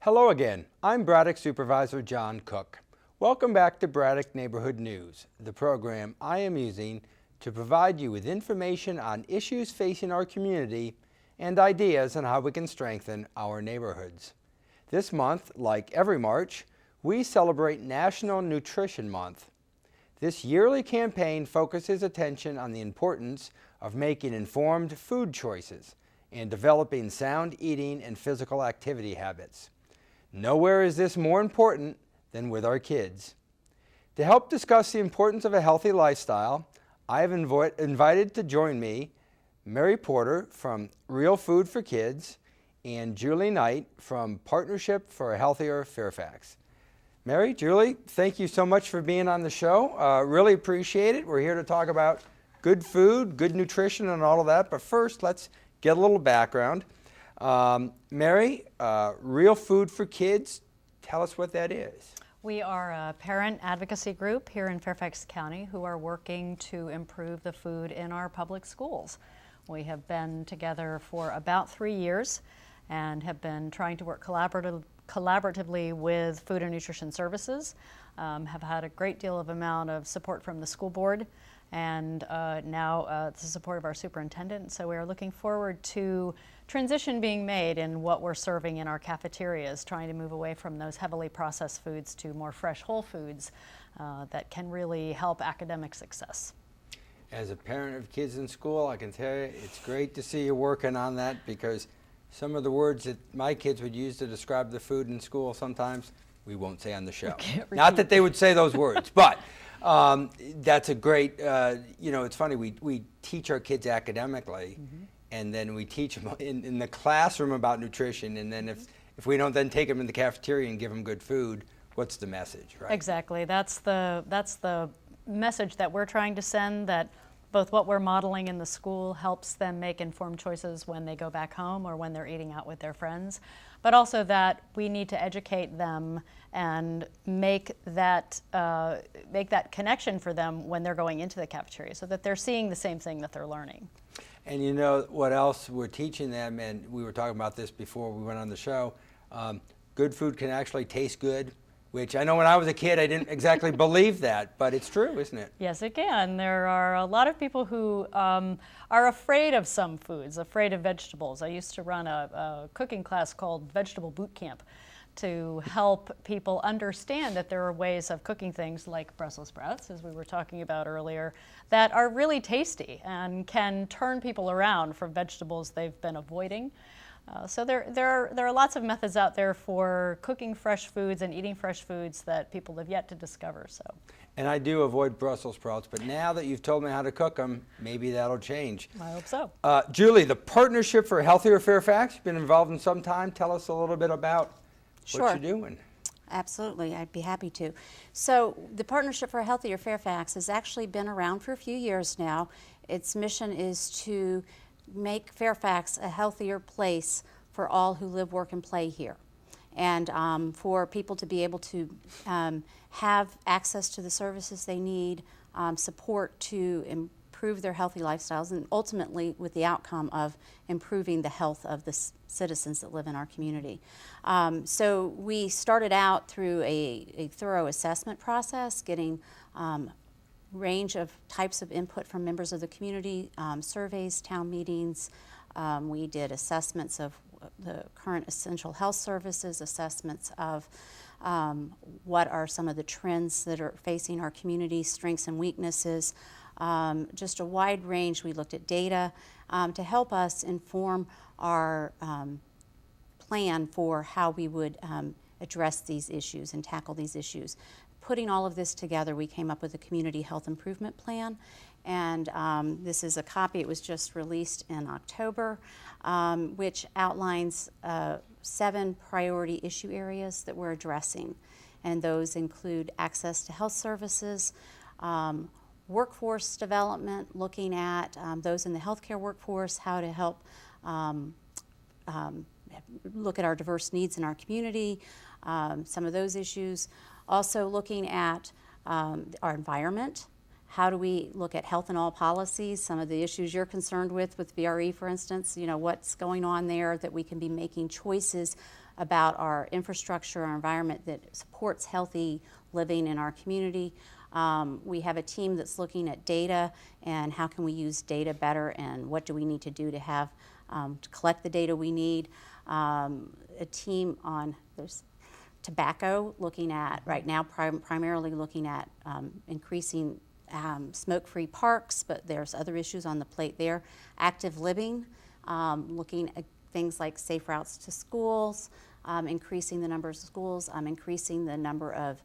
Hello again. I'm Braddock Supervisor John Cook. Welcome back to Braddock Neighborhood News, the program I am using to provide you with information on issues facing our community and ideas on how we can strengthen our neighborhoods. This month, like every March, we celebrate National Nutrition Month. This yearly campaign focuses attention on the importance of making informed food choices and developing sound eating and physical activity habits. Nowhere is this more important than with our kids. To help discuss the importance of a healthy lifestyle, I have invited to join me Mary Porter from Real Food for Kids and Julie Knight from Partnership for a Healthier Fairfax. Mary, Julie, thank you so much for being on the show. Really appreciate it. We're here to talk about good food, good nutrition, and all of that. But first, let's get a little background. Mary, Real Food for Kids, tell us what that is. We are a parent advocacy group here in Fairfax County who are working to improve the food in our public schools. We have been together for about 3 years and have been trying to work collaboratively with Food and Nutrition Services, have had a great deal of amount of support from the school board, and now the support of our superintendent. So we are looking forward to transition being made in what we're serving in our cafeterias, trying to move away from those heavily processed foods to more fresh whole foods that can really help academic success. As a parent of kids in school, I can tell you it's great to see you working on that, because some of the words that my kids would use to describe the food in school sometimes we won't say on the show. Not that they would say those words, but that's a great, it's funny, we teach our kids academically, and then we teach them in the classroom about nutrition, and then if we don't then take them in the cafeteria and give them good food, what's the message, right? Exactly. That's the message that we're trying to send, that both what we're modeling in the school helps them make informed choices when they go back home or when they're eating out with their friends, but also that we need to educate them and make that connection for them when they're going into the cafeteria, so that they're seeing the same thing that they're learning. And you know what else we're teaching them, and we were talking about this before we went on the show, good food can actually taste good, which I know when I was a kid I didn't exactly believe that, but it's true, isn't it? Yes, it can. There are a lot of people who are afraid of some foods, afraid of vegetables. I used to run a cooking class called Vegetable Boot Camp to help people understand that there are ways of cooking things like Brussels sprouts, as we were talking about earlier, that are really tasty and can turn people around from vegetables they've been avoiding. So there are lots of methods out there for cooking fresh foods and eating fresh foods that people have yet to discover. So. And I do avoid Brussels sprouts, but now that you've told me how to cook them, maybe that'll change. I hope so. Julie, the Partnership for a Healthier Fairfax, you've been involved in some time. Tell us a little bit about what you're doing. Absolutely, I'd be happy to. So the Partnership for a Healthier Fairfax has actually been around for a few years now. Its mission is to make Fairfax a healthier place for all who live, work, and play here, and for people to be able to have access to the services they need, support to improve their healthy lifestyles, and ultimately with the outcome of improving the health of the citizens that live in our community. So we started out through a thorough assessment process, getting range of types of input from members of the community, surveys, town meetings. We did assessments of the current essential health services, assessments of what are some of the trends that are facing our community, strengths and weaknesses, just a wide range. We looked at data to help us inform our plan for how we would address these issues and tackle these issues. Putting all of this together, we came up with a community health improvement plan, and this is a copy. It was just released in October, which outlines 7 priority issue areas that we're addressing, and those include access to health services, workforce development, looking at those in the healthcare workforce, how to help look at our diverse needs in our community, some of those issues. Also looking at our environment. How do we look at health and all policies, some of the issues you're concerned with VRE, for instance, what's going on there, that we can be making choices about our infrastructure, our environment that supports healthy living in our community. We have a team that's looking at data and how can we use data better and what do we need to do to have to collect the data we need. A team on there's tobacco, looking at right now primarily looking at increasing smoke-free parks, but there's other issues on the plate there. Active living, looking at things like safe routes to schools, increasing the number of schools, increasing the number of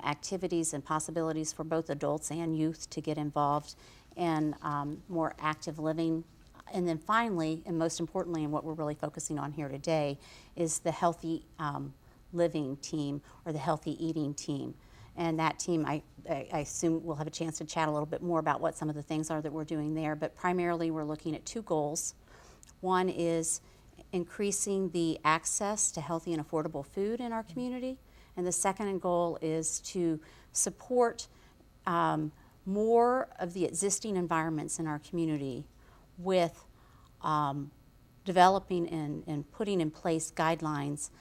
activities and possibilities for both adults and youth to get involved in more active living. And then finally, and most importantly, and what we're really focusing on here today, is the healthy living team or the healthy eating team. And that team, I assume we'll have a chance to chat a little bit more about what some of the things are that we're doing there, but primarily we're looking at two goals. One is increasing the access to healthy and affordable food in our community, and the second goal is to support more of the existing environments in our community with developing and putting in place guidelines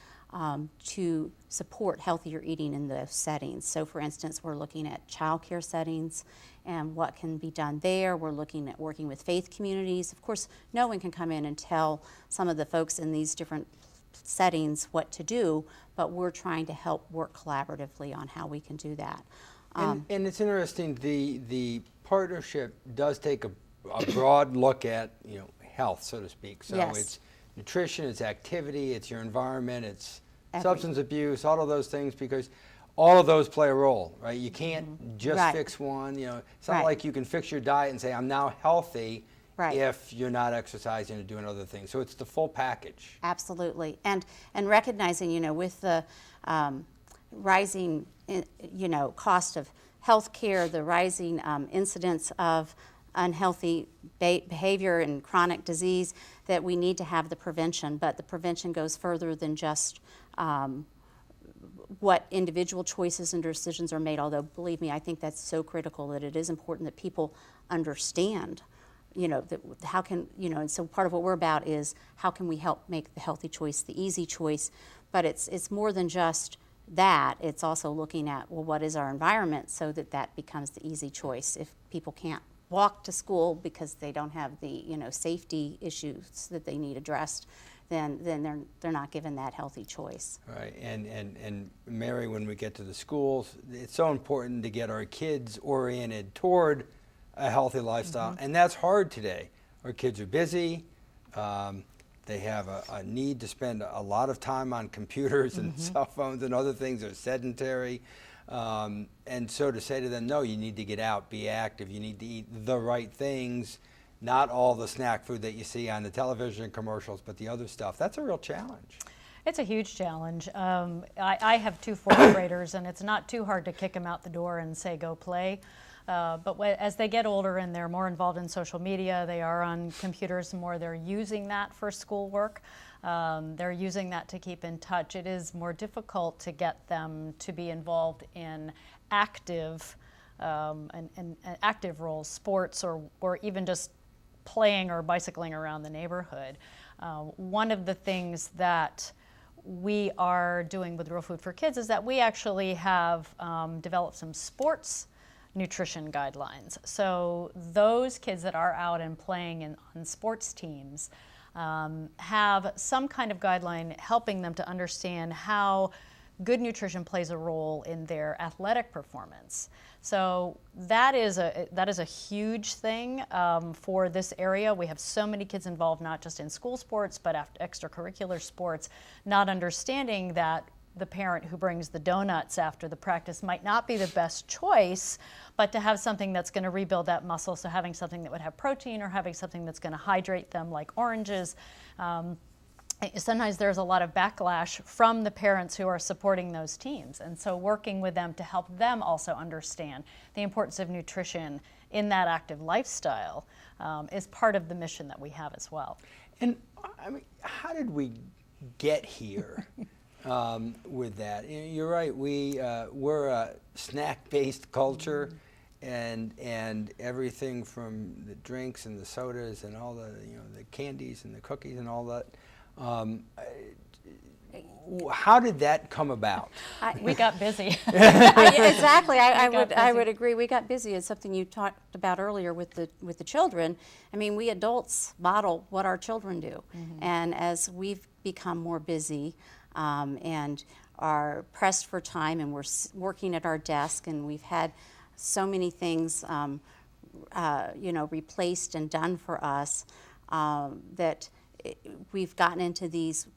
to support healthier eating in those settings. So for instance, we're looking at childcare settings and what can be done there. We're looking at working with faith communities. Of course, no one can come in and tell some of the folks in these different settings what to do, but we're trying to help work collaboratively on how we can do that. And it's interesting, the partnership does take a broad look at, health, so to speak. So Yes. It's nutrition, it's activity, it's your environment, it's Every- substance abuse, all of those things, because all of those play a role, right? You can't just Right. fix one. It's not Right. like you can fix your diet and say, I'm now healthy, Right. if you're not exercising or doing other things. So it's the full package. Absolutely, and recognizing, with the rising, cost of health care, the rising incidence of unhealthy behavior and chronic disease, that we need to have the prevention, but the prevention goes further than just what individual choices and decisions are made, although believe me, I think that's so critical that it is important that people understand, that how can, and so part of what we're about is how can we help make the healthy choice the easy choice, but it's more than just that. It's also looking at, well, what is our environment so that becomes the easy choice. If people can't walk to school because they don't have the safety issues that they need addressed, then they're not given that healthy choice. Right, and Mary, when we get to the schools, it's so important to get our kids oriented toward a healthy lifestyle, and that's hard today. Our kids are busy. They have a need to spend a lot of time on computers and cell phones and other things. They're sedentary. And so to say to them, no, you need to get out, be active, you need to eat the right things, not all the snack food that you see on the television commercials, but the other stuff. That's a real challenge. It's a huge challenge. I have two fourth graders, and it's not too hard to kick them out the door and say, go play. But as they get older and they're more involved in social media, they are on computers more, they're using that for schoolwork. They're using that to keep in touch. It is more difficult to get them to be involved in active and active roles, sports, or even just playing or bicycling around the neighborhood. One of the things that we are doing with Real Food for Kids is that we actually have developed some sports nutrition guidelines. So those kids that are out and playing on sports teams have some kind of guideline helping them to understand how good nutrition plays a role in their athletic performance. So that is a huge thing for this area. We have so many kids involved, not just in school sports, but extracurricular sports, not understanding that the parent who brings the donuts after the practice might not be the best choice, but to have something that's going to rebuild that muscle, so having something that would have protein or having something that's going to hydrate them like oranges. Sometimes there's a lot of backlash from the parents who are supporting those teams, and so working with them to help them also understand the importance of nutrition in that active lifestyle is part of the mission that we have as well. And I mean, how did we get here? With that, you're right. We're a snack-based culture, and everything from the drinks and the sodas and all the the candies and the cookies and all that. How did that come about? We got busy. Exactly. I We got would busy. agree. We got busy. It's something you talked about earlier with the children. I mean, we adults model what our children do, and as we've become more busy and are pressed for time, and we're working at our desk, and we've had so many things, replaced and done for us that we've gotten into these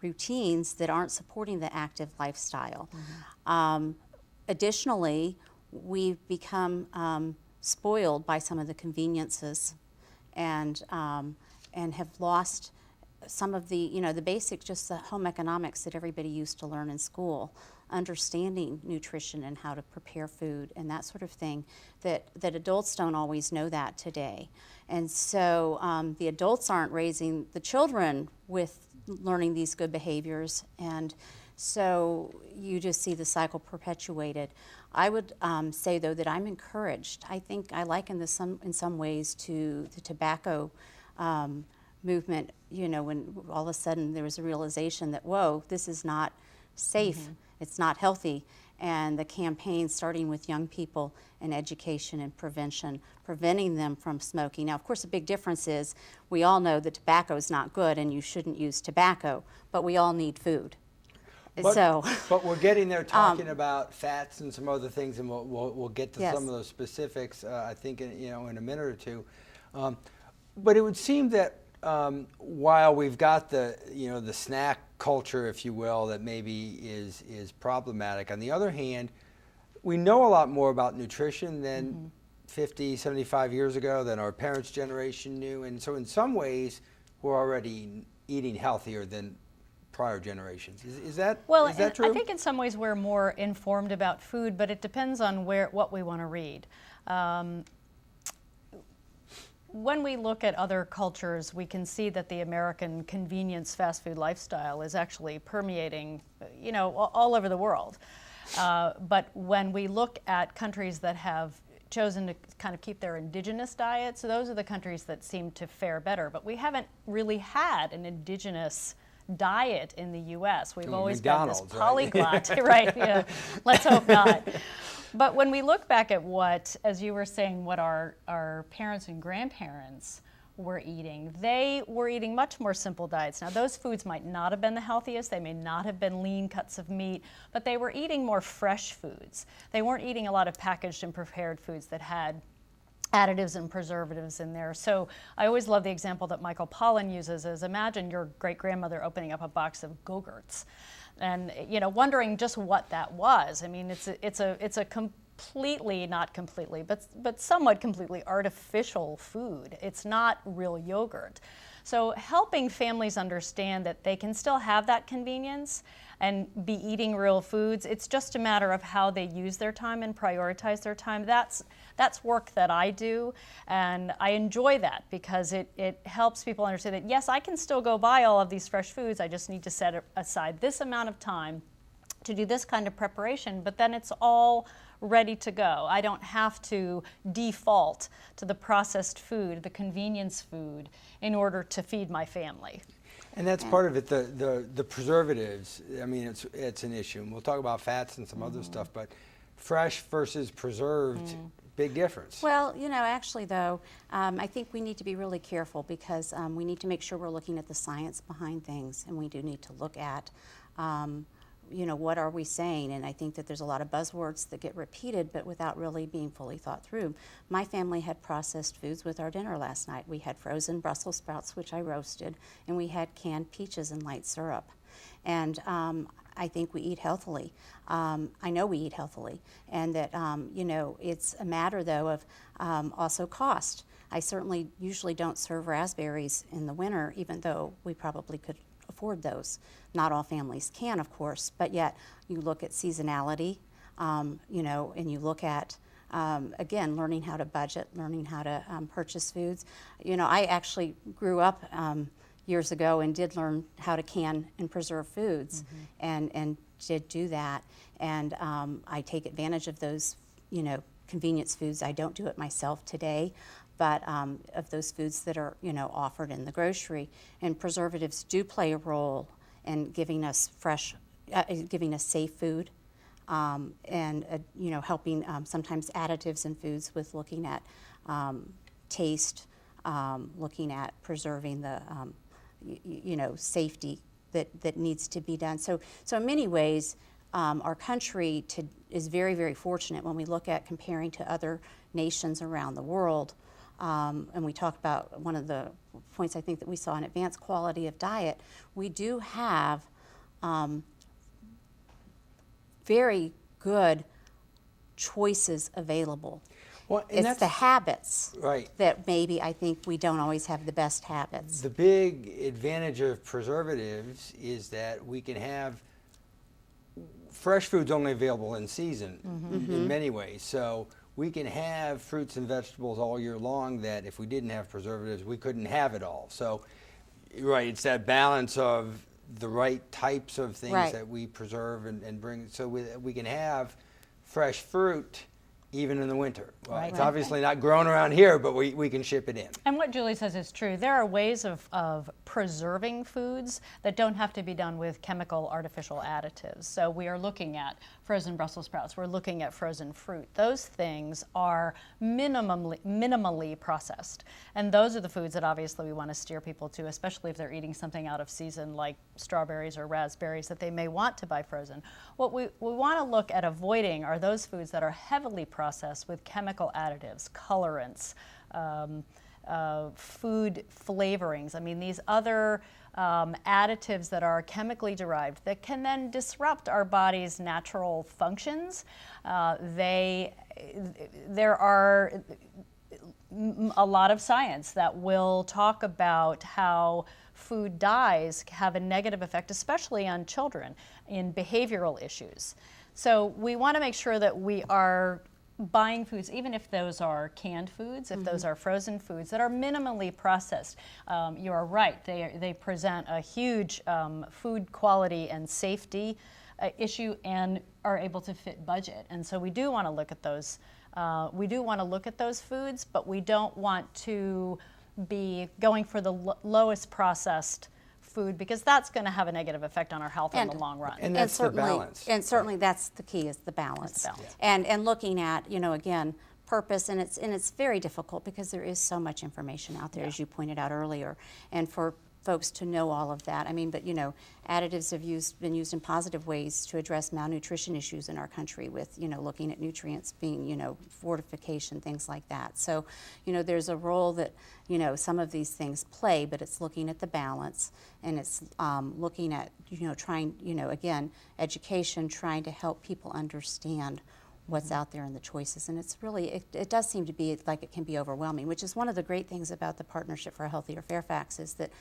routines that aren't supporting the active lifestyle. Additionally, we've become spoiled by some of the conveniences, and have lost some of the the basic, just the home economics that everybody used to learn in school, understanding nutrition and how to prepare food and that sort of thing, that adults don't always know that today. And so the adults aren't raising the children with learning these good behaviors, and so you just see the cycle perpetuated. I would say, though, that I'm encouraged. I think I liken this in some ways to the tobacco movement, when all of a sudden there was a realization that, whoa, this is not safe, it's not healthy, and the campaign starting with young people and education and prevention, preventing them from smoking. Now, of course, the big difference is we all know that tobacco is not good and you shouldn't use tobacco, but we all need food. But we're getting there talking about fats and some other things, and we'll get to Yes. some of those specifics, I think, in a minute or two. But it would seem that while we've got the the snack culture, if you will, that maybe is problematic, on the other hand, we know a lot more about nutrition than 50, 75 years ago, than our parents' generation knew, and so in some ways we're already eating healthier than prior generations. Is that true? I think in some ways we're more informed about food, but it depends on what we want to read. When we look at other cultures, we can see that the American convenience fast food lifestyle is actually permeating, all over the world. But when we look at countries that have chosen to kind of keep their indigenous diets, those are the countries that seem to fare better. But we haven't really had an indigenous diet in the U.S. We've always been this polyglot, right? Yeah. Let's hope not. But when we look back at what, as you were saying, what our parents and grandparents were eating, they were eating much more simple diets. Now, those foods might not have been the healthiest. They may not have been lean cuts of meat, but they were eating more fresh foods. They weren't eating a lot of packaged and prepared foods that had additives and preservatives in there. So I always love the example that Michael Pollan uses is, imagine your great-grandmother opening up a box of Go-Gurts and wondering just what that was. I mean, it's a completely, not completely, but somewhat completely artificial food. It's not real yogurt. So helping families understand that they can still have that convenience and be eating real foods, it's just a matter of how they use their time and prioritize their time. That's work that I do, and I enjoy that because it helps people understand that, yes, I can still go buy all of these fresh foods, I just need to set aside this amount of time to do this kind of preparation, but then it's all ready to go. I don't have to default to the processed food, the convenience food, in order to feed my family. And that's part of it, the preservatives. I mean, it's an issue. And we'll talk about fats and some other stuff, but fresh versus preserved, big difference. Well, actually, though, I think we need to be really careful because we need to make sure we're looking at the science behind things, and we do need to look at what are we saying? And I think that there's a lot of buzzwords that get repeated, but without really being fully thought through. My family had processed foods with our dinner last night. We had frozen Brussels sprouts, which I roasted, and we had canned peaches and light syrup. And I think we eat healthily. I know we eat healthily, and that it's a matter, though, of also cost. I certainly usually don't serve raspberries in the winter, even though we probably could afford those. Not all families can, of course, but yet you look at seasonality, and you look at, again, learning how to budget, learning how to purchase foods. I actually grew up years ago and did learn how to can and preserve foods, and did do that. And I take advantage of those, convenience foods. I don't do it myself today, but of those foods that are, offered in the grocery. And preservatives do play a role and giving us giving us safe food, and helping sometimes additives in foods with looking at taste, looking at preserving the safety that needs to be done. So in many ways, our country is very, very fortunate when we look at comparing to other nations around the world. And we talk about one of the points I think that we saw in advanced quality of diet. We do have very good choices available. Well, and It's that's the habits right. that maybe I think we don't always have the best habits. The big advantage of preservatives is that we can have fresh foods only available in season in many ways. So we can have fruits and vegetables all year long that if we didn't have preservatives, we couldn't have it all. So, right, it's that balance of the right types of things Right. that we preserve and bring. So we can have fresh fruit even in the winter. Well, Right. it's obviously not grown around here, but we can ship it in. And what Julie says is true. There are ways of preserving foods that don't have to be done with chemical artificial additives. So we are looking at frozen Brussels sprouts. We're looking at frozen fruit. Those things are minimally processed. And those are the foods that obviously we want to steer people to, especially if they're eating something out of season like strawberries or raspberries that they may want to buy frozen. What we want to look at avoiding are those foods that are heavily processed with chemical additives, colorants, food flavorings. I mean, these other additives that are chemically derived that can then disrupt our body's natural functions. There are a lot of science that will talk about how food dyes have a negative effect, especially on children, in behavioral issues. So we want to make sure that we are buying foods, even if those are canned foods, if those are frozen foods that are minimally processed. You are right, they present a huge food quality and safety issue and are able to fit budget. And so we do want to look at those. We do want to look at those foods, but we don't want to be going for the lowest processed food, because that's going to have a negative effect on our health in the long run. And that's the balance. And certainly that's the key, is the balance. It's the balance. And looking at, again, purpose, and it's very difficult because there is so much information out there, as you pointed out earlier, and for folks to know all of that. I mean, but additives have been used in positive ways to address malnutrition issues in our country with, looking at nutrients being, fortification, things like that. So, there's a role that, some of these things play, but it's looking at the balance, and it's looking at, trying, again, education, trying to help people understand what's out there in the choices. And it's really, it does seem to be like it can be overwhelming, which is one of the great things about the Partnership for a Healthier Fairfax, is that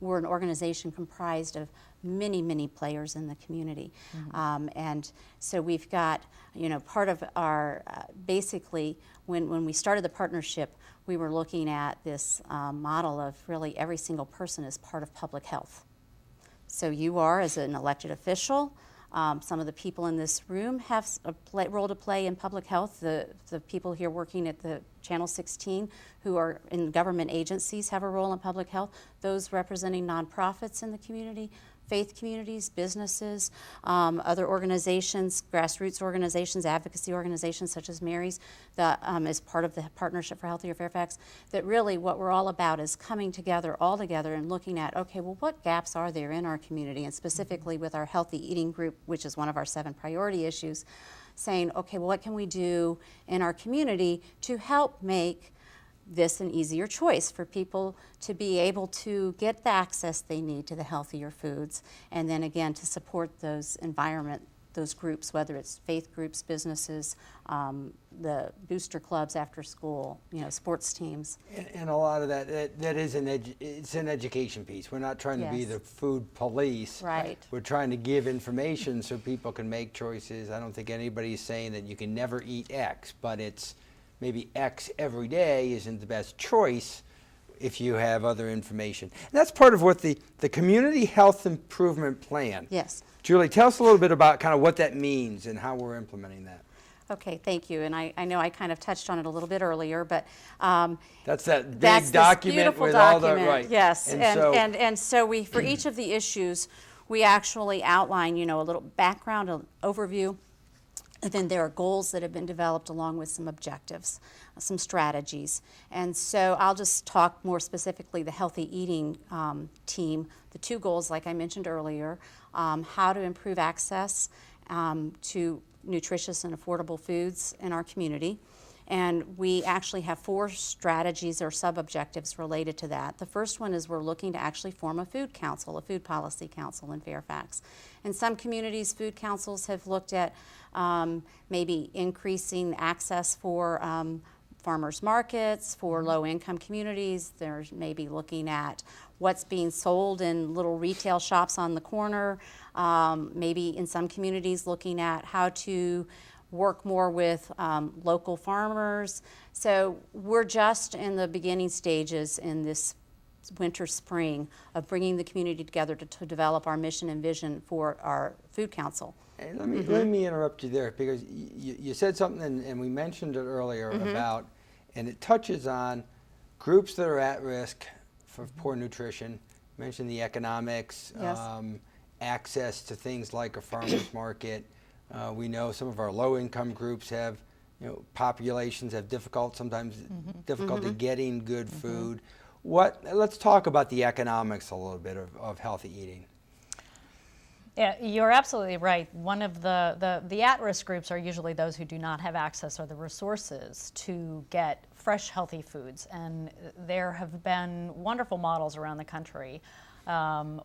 we're an organization comprised of many, many players in the community. And so we've got, part of our, basically, when we started the partnership, we were looking at this model of really every single person is part of public health. So you are, as an elected official, some of the people in this room have a role to play in public health. The people here working at the Channel 16 who are in government agencies have a role in public health. Those representing nonprofits in the community, faith communities, businesses, other organizations, grassroots organizations, advocacy organizations such as Mary's, that is part of the Partnership for Healthier Fairfax, that really what we're all about is coming together, all together, and looking at, okay, well, what gaps are there in our community, and specifically with our healthy eating group, which is one of our 7 priority issues, saying, okay, well, what can we do in our community to help make this an easier choice for people to be able to get the access they need to the healthier foods, and then again to support those those groups, whether it's faith groups, businesses, the booster clubs after school, sports teams. And a lot of that is it's an education piece. We're not trying to be the food police. Right. We're trying to give information so people can make choices. I don't think anybody's saying that you can never eat X, but it's maybe X every day isn't the best choice if you have other information. And that's part of what the Community Health Improvement Plan. Yes. Julie, tell us a little bit about kind of what that means and how we're implementing that. Okay, thank you. And I know I kind of touched on it a little bit earlier, but that's that big that's document this beautiful with document. all the right. Yes, and so we, for each of the issues, we actually outline, a little background, an overview. And then there are goals that have been developed along with some objectives, some strategies. And so I'll just talk more specifically the healthy eating team. The 2 goals, like I mentioned earlier, how to improve access to nutritious and affordable foods in our community. And we actually have 4 strategies or sub-objectives related to that. The first one is we're looking to actually form a food council, a food policy council in Fairfax. In some communities, food councils have looked at maybe increasing access for farmers markets, for low-income communities. There's maybe looking at what's being sold in little retail shops on the corner. Maybe in some communities looking at how to work more with local farmers. So we're just in the beginning stages in this winter, spring of bringing the community together to develop our mission and vision for our food council. And let me interrupt you there, because you said something, and we mentioned it earlier about, and it touches on groups that are at risk for poor nutrition. You mentioned the economics, Yes. Access to things like a farmer's market. We know some of our low-income groups have, populations have difficulty getting good food. Let's talk about the economics a little bit of healthy eating. Yeah, you're absolutely right. One of the at-risk groups are usually those who do not have access or the resources to get fresh, healthy foods. And there have been wonderful models around the country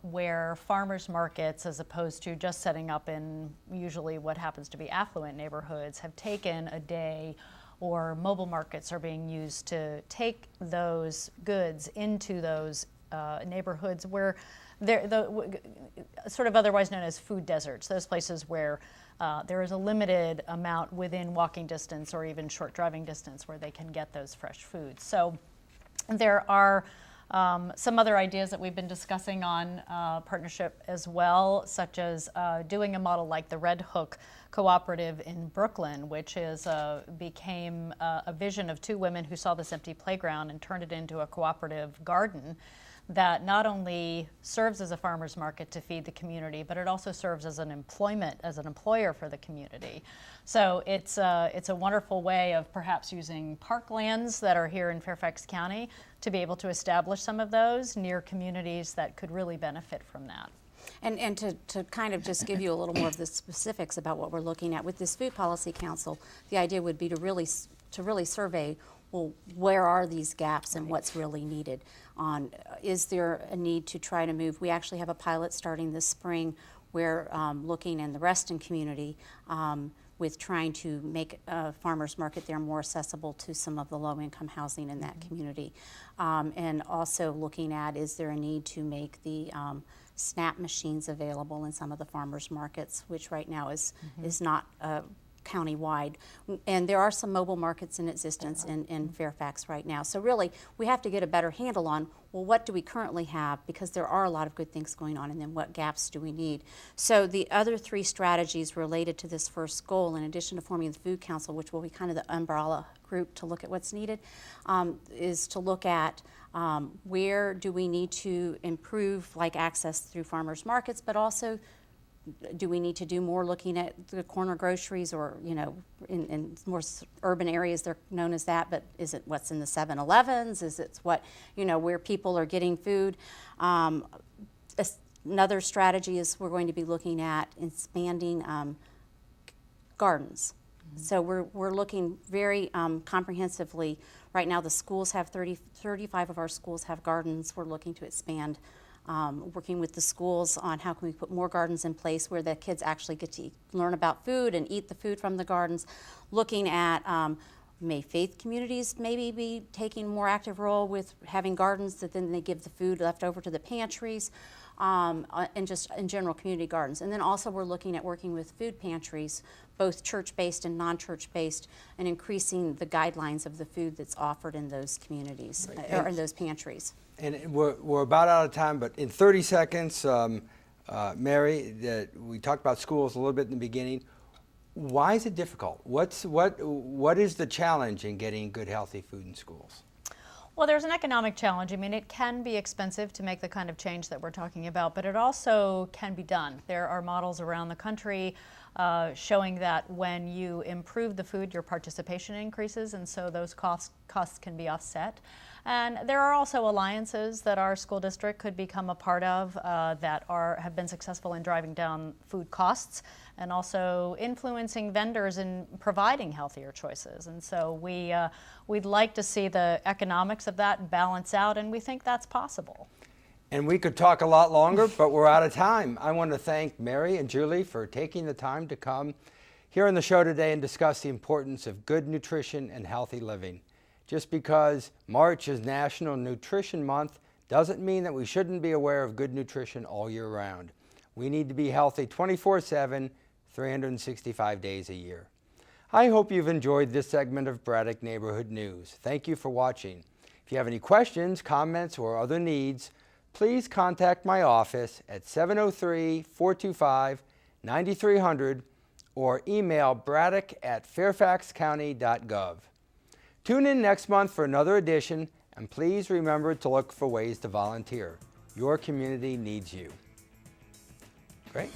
where farmers markets, as opposed to just setting up in usually what happens to be affluent neighborhoods, have taken a day, or mobile markets are being used to take those goods into those neighborhoods where they're sort of otherwise known as food deserts, those places where there is a limited amount within walking distance or even short driving distance where they can get those fresh foods. So there are some other ideas that we've been discussing on partnership as well, such as doing a model like the Red Hook Cooperative in Brooklyn, which became a vision of 2 women who saw this empty playground and turned it into a cooperative garden that not only serves as a farmer's market to feed the community, but it also serves as an employer for the community. So it's a wonderful way of perhaps using parklands that are here in Fairfax County to be able to establish some of those near communities that could really benefit from that. And to kind of just give you a little more of the specifics about what we're looking at with this Food Policy Council, the idea would be to really survey, well, where are these gaps and what's really needed? Is there a need to try to move? We actually have a pilot starting this spring where looking in the Reston community with trying to make a farmer's market there more accessible to some of the low-income housing in that community. And also looking at, is there a need to make the SNAP machines available in some of the farmers markets, which right now is not county-wide. And there are some mobile markets in existence in Fairfax right now. So really, we have to get a better handle on, well, what do we currently have? Because there are a lot of good things going on, and then what gaps do we need? So the other 3 strategies related to this first goal, in addition to forming the Food Council, which will be kind of the umbrella group to look at what's needed, is to look at where do we need to improve, like access through farmers markets, but also do we need to do more looking at the corner groceries, or, in more urban areas they're known as that, but is it what's in the 7-Elevens? Is it what, where people are getting food? Another strategy is we're going to be looking at expanding gardens. So we're looking very comprehensively. Right now the schools have 35 of our schools have gardens. We're looking to expand, working with the schools on how can we put more gardens in place where the kids actually get to learn about food and eat the food from the gardens. Looking at may faith communities maybe be taking a more active role with having gardens that then they give the food left over to the pantries, and just in general community gardens. And then also we're looking at working with food pantries, both church-based and non-church-based, and increasing the guidelines of the food that's offered in those communities, or in those pantries. And we're about out of time, but in 30 seconds, Mary, we talked about schools a little bit in the beginning. Why is it difficult? What is the challenge in getting good, healthy food in schools? Well, there's an economic challenge. I mean, it can be expensive to make the kind of change that we're talking about, but it also can be done. There are models around the country showing that when you improve the food, your participation increases, and so those costs can be offset. And there are also alliances that our school district could become a part of that have been successful in driving down food costs and also influencing vendors in providing healthier choices. And so we'd like to see the economics of that balance out, and we think that's possible. And we could talk a lot longer, but we're out of time. I want to thank Mary and Julie for taking the time to come here on the show today and discuss the importance of good nutrition and healthy living. Just because March is National Nutrition Month doesn't mean that we shouldn't be aware of good nutrition all year round. We need to be healthy 24/7, 365 days a year. I hope you've enjoyed this segment of Braddock Neighborhood News. Thank you for watching. If you have any questions, comments, or other needs, please contact my office at 703-425-9300 or email braddock@fairfaxcounty.gov. Tune in next month for another edition, and please remember to look for ways to volunteer. Your community needs you. Great.